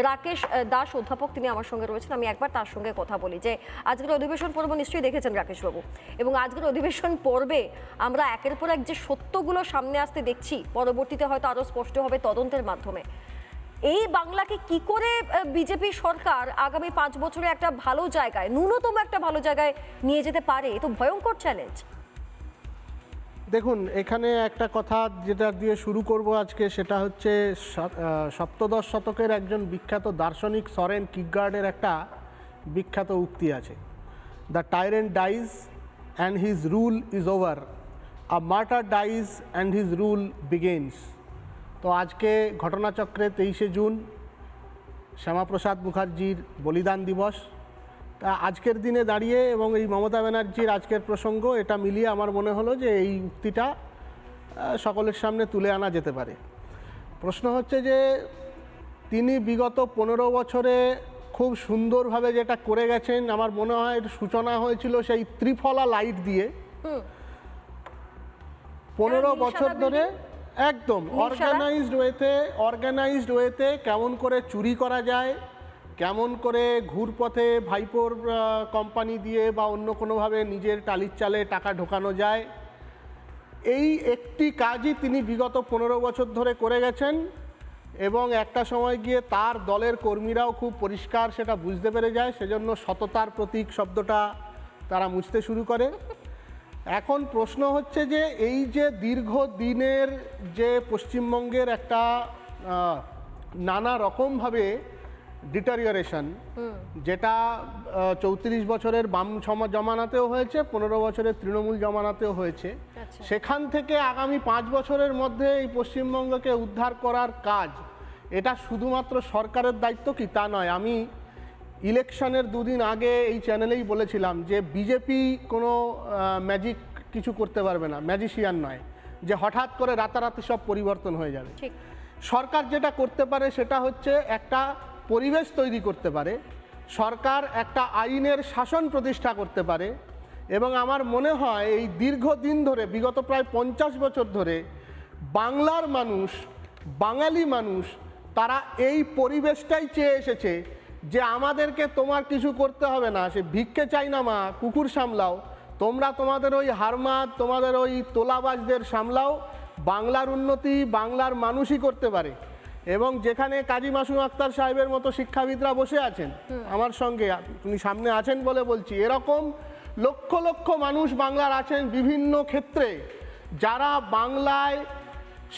রাকেশ দাস অধ্যাপক, তিনি আমার সঙ্গে রয়েছেন। আমি একবার তার সঙ্গে কথা বলি যে আজকের অধিবেশন পর্ব নিশ্চয়ই দেখেছেন রাকেশবাবু, এবং আজকের অধিবেশন পর্বে আমরা একের পর এক যে সত্যগুলো সামনে আসতে দেখছি, পরবর্তীতে হয়তো আরও স্পষ্ট হবে তদন্তের মাধ্যমে। এই বাংলাকে কি করে বিজেপি সরকার আগামী 5 বছরে একটা ভালো জায়গায়, ন্যূনতম একটা ভালো জায়গায় নিয়ে যেতে পারে? এ তো ভয়ঙ্কর চ্যালেঞ্জ। দেখুন, এখানে একটা কথা যেটা দিয়ে শুরু করব আজকে, সেটা হচ্ছে সপ্তদশ শতকের একজন বিখ্যাত দার্শনিক সরেন কিরকেগার্ডের একটা বিখ্যাত উক্তি আছে, the টাইরেন্ট dies and his rule is over, a martyr dies and his rule begins. তো আজকে ঘটনাচক্রে 23শে জুন শ্যামাপ্রসাদ মুখার্জির বলিদান দিবস। তা আজকের দিনে দাঁড়িয়ে এবং এই মমতা ব্যানার্জির আজকের প্রসঙ্গ, এটা মিলিয়ে আমার মনে হলো যে এই উক্তিটা সকলের সামনে তুলে আনা যেতে পারে। প্রশ্ন হচ্ছে যে তিনি বিগত 15 বছরে খুব সুন্দরভাবে যেটা করে গেছেন, আমার মনে হয় সূচনা হয়েছিল সেই ত্রিফলা লাইট দিয়ে। 15 বছর ধরে একদম অর্গানাইজড ওয়েতে কেমন করে চুরি করা যায়, কেমন করে ঘুরপথে ভাইপোর কোম্পানি দিয়ে বা অন্য কোনোভাবে নিজের টালির চালে টাকা ঢোকানো যায়, এই একটি কাজই তিনি বিগত 15 বছর ধরে করে গেছেন। এবং একটা সময় গিয়ে তার দলের কর্মীরাও খুব পরিষ্কার সেটা বুঝতে পেরে যায়, সেজন্য সততার প্রতীক শব্দটা তারা মুছতে শুরু করে। এখন প্রশ্ন হচ্ছে যে এই যে দীর্ঘদিনের যে পশ্চিমবঙ্গের একটা নানা রকমভাবে ডিটারিয়ারেশন, যেটা 34 বছরের বাম জমানাতেও হয়েছে, 15 বছরের তৃণমূল জমানাতেও হয়েছে, সেখান থেকে আগামী 5 বছরের মধ্যে এই পশ্চিমবঙ্গকে উদ্ধার করার কাজ, এটা শুধুমাত্র সরকারের দায়িত্ব কি তা নয়। আমি ইলেকশনের 2 দিন আগে এই চ্যানেলেই বলেছিলাম যে বিজেপি কোনো ম্যাজিক কিছু করতে পারবে না, ম্যাজিশিয়ান নয় যে হঠাৎ করে রাতারাতি সব পরিবর্তন হয়ে যাবে। সরকার যেটা করতে পারে সেটা হচ্ছে একটা পরিবেশ তৈরি করতে পারে, সরকার একটা আইনের শাসন প্রতিষ্ঠা করতে পারে। এবং আমার মনে হয় এই দীর্ঘদিন ধরে, বিগত প্রায় 50 বছর ধরে বাংলার মানুষ, বাঙালি মানুষ, তারা এই পরিবেশটাই চেয়ে এসেছে যে আমাদেরকে তোমার কিছু করতে হবে না, সে ভিক্ষে চাই না মা, কুকুর সামলাও, তোমরা তোমাদের ওই হারমাত, তোমাদের ওই তোলাবাজদের সামলাও, বাংলার উন্নতি বাংলার মানুষই করতে পারে। এবং যেখানে কাজী মাসুম আক্তার সাহেবের মতো শিক্ষাবিদরা বসে আছেন আমার সঙ্গে, উনি সামনে আছেন বলে বলছি, এরকম লক্ষ লক্ষ মানুষ বাংলার আছেন বিভিন্ন ক্ষেত্রে, যারা বাংলায়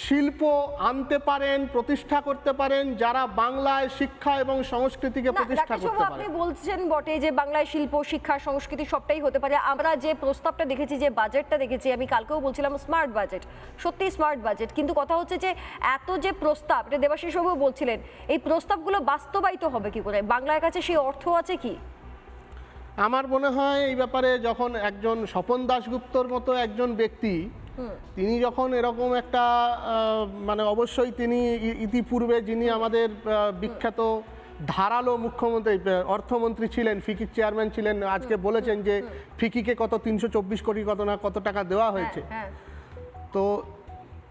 শিল্প আনতে পারেন, প্রতিষ্ঠা করতে পারেন, যারা বাংলায় শিক্ষা এবং সংস্কৃতিকে প্রতিষ্ঠা করতে পারেন। আপনি বলছেন বটে যে বাংলায় শিল্প, শিক্ষা, সংস্কৃতি সবটাই হতে পারে। আমরা যে প্রস্তাবটা দেখেছি, যে বাজেটটা দেখেছি, আমি কালকেও বলছিলাম স্মার্ট বাজেট, সত্যি স্মার্ট বাজেট। কিন্তু কথা হচ্ছে যে এত যে প্রস্তাব, এটা দেবাশিস বাবু বলছিলেন, এই প্রস্তাবগুলো বাস্তবায়িত হবে কি করে? বাংলার কাছে সেই অর্থ আছে কি? আমার মনে হয় এই ব্যাপারে যখন একজন স্বপন দাশগুপ্তর মতো একজন ব্যক্তি, তিনি যখন এরকম একটা মানে অবশ্যই তিনি ইতিপূর্বে যিনি আমাদের বিখ্যাত ধারালো মুখ্যমন্ত্রী, অর্থমন্ত্রী ছিলেন, ফিকির চেয়ারম্যান ছিলেন, আজকে বলেছেন যে ফিকিকে কত 324 কোটি কত টাকা দেওয়া হয়েছে। তো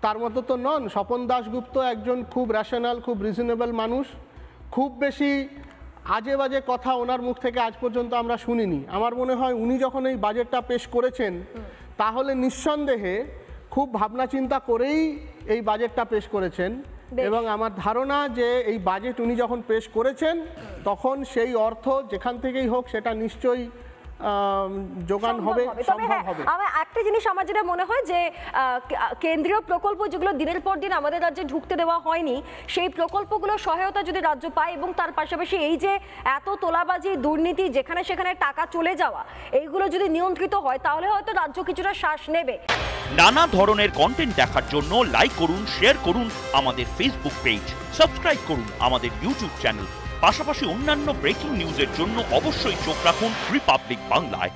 তার মতো তো নন। স্বপন দাশগুপ্ত একজন খুব র্যাশনাল, খুব রিজনেবল মানুষ। খুব বেশি আজে বাজে কথা ওনার মুখ থেকে আজ পর্যন্ত আমরা শুনিনি। আমার মনে হয় উনি যখন এই বাজেটটা পেশ করেছেন, তাহলে নিঃসন্দেহে খুব ভাবনা চিন্তা করেই এই বাজেটটা পেশ করেছেন। এবং আমার ধারণা যে এই বাজেট উনি যখন পেশ করেছেন, তখন সেই অর্থ যেখান থেকেই হোক সেটা নিশ্চয়ই যোগান হবে, সম্ভব হবে। আমার একটা জিনিস আমার যেটা মনে হয় যে কেন্দ্রীয় প্রকল্প যেগুলো দিনের পর দিন আমাদের রাজ্যে ঢুকতে দেওয়া হয়নি, সেই প্রকল্পগুলো সহায়তা যদি রাজ্য পায়, এবং তার পাশাপাশি এই যে এত তোলাবাজি, দুর্নীতি, যেখানে সেখানে টাকা চলে যাওয়া, এইগুলো যদি নিয়ন্ত্রিত হয়, তাহলে হয়তো রাজ্য কিছুটা শ্বাস নেবে। নানা ধরনের কন্টেন্ট দেখার জন্য লাইক করুন, শেয়ার করুন আমাদের ফেসবুক পেজ, সাবস্ক্রাইব করুন আমাদের ইউটিউব চ্যানেল। পাশাপাশি অন্যান্য ব্রেকিং নিউজের জন্য অবশ্যই চোখ রাখুন রিপাবলিক বাংলায়।